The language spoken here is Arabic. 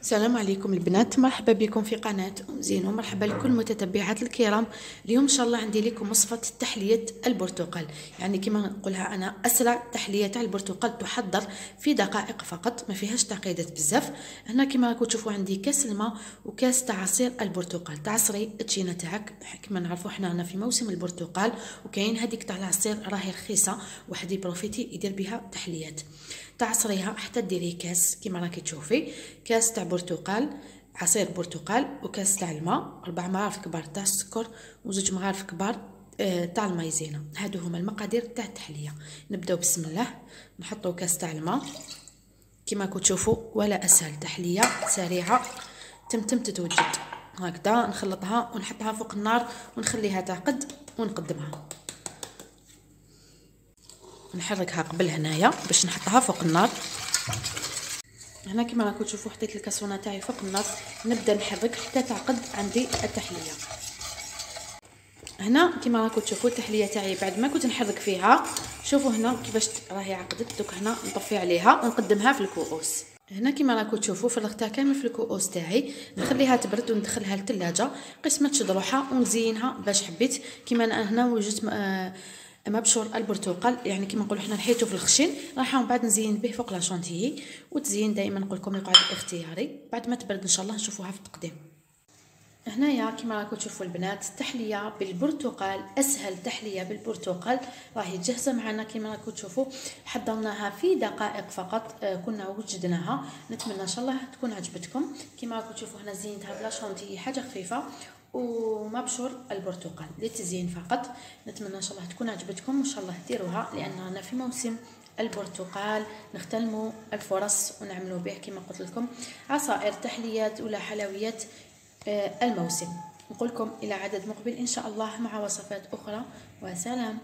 السلام عليكم البنات، مرحبا بكم في قناة أم زين، ومرحبا لكل متتبعات الكرام. اليوم إن شاء الله عندي لكم وصفة تحلية البرتقال، يعني كما نقولها أنا أسرع تحلية تاع البرتقال، تحضر في دقائق فقط، ما فيهاش تعقيدات بزاف. هنا كما راكم تشوفوا عندي كاس الماء وكاس تاع عصير البرتقال. تعصري التشينه تاعك، كما نعرفوا حنا هنا في موسم البرتقال، وكاين هذيك تاع العصير راهي رخيصه، واحد يبروفيتي يدير بها تحليات. تعصريها حتى ديري كاس كما راكي تشوفي، كاس تاع برتقال، عصير برتقال، وكاس تاع الماء، 4 مغارف كبار تاع السكر، وزوج مغارف كبار تاع المايزينا. هادو هما المقادير تاع التحليه. نبداو بسم الله. نحطو كاس تاع الماء كما راكم تشوفوا، ولا اسهل تحليه سريعه تمتم تتوجد. هكذا نخلطها ونحطها فوق النار ونخليها تعقد ونقدمها. نحركها قبل هنايا باش نحطها فوق النار. هنا كما راكم تشوفوا حطيت الكاسونه تاعي فوق النار، نبدا نحرك حتى تعقد عندي التحليه. هنا كما راكم تشوفوا التحليه تاعي بعد ما كنت نحرك فيها، شوفوا هنا كيفاش راهي عقدت. دوك هنا نطفي عليها ونقدمها في الكؤوس. هنا كما راكم تشوفوا فرغتها كامل في الكؤوس تاعي، نخليها تبرد وندخلها للثلاجه قسمه تشد روحها ونزينها باش حبيت. كما أنا هنا وجدت مبشور البرتقال، يعني كما نقولوا حنا نحيتو في الخشن، راح من بعد نزين به فوق لا شونتيي. والتزيين دائما نقول لكم يقعد اختياري، بعد ما تبرد ان شاء الله نشوفوها في التقديم. هنايا كما راكم تشوفوا البنات، التحليه بالبرتقال، اسهل تحليه بالبرتقال راهي جاهزه معنا. كما راكم تشوفوا حضرناها في دقائق فقط، كنا وجدناها. نتمنى ان شاء الله تكون عجبتكم. كما راكم تشوفوا هنا زينتها بلا شونتي، حاجه خفيفه ومبشور البرتقال للتزيين فقط. نتمنى ان شاء الله تكون عجبتكم، وان شاء الله ديروها، لاننا في موسم البرتقال نغتنموا الفرص ونعملوا به كما قلت لكم عصائر، تحليات ولا حلويات الموسم. نقول لكم إلى عدد مقبل إن شاء الله مع وصفات أخرى، وسلام.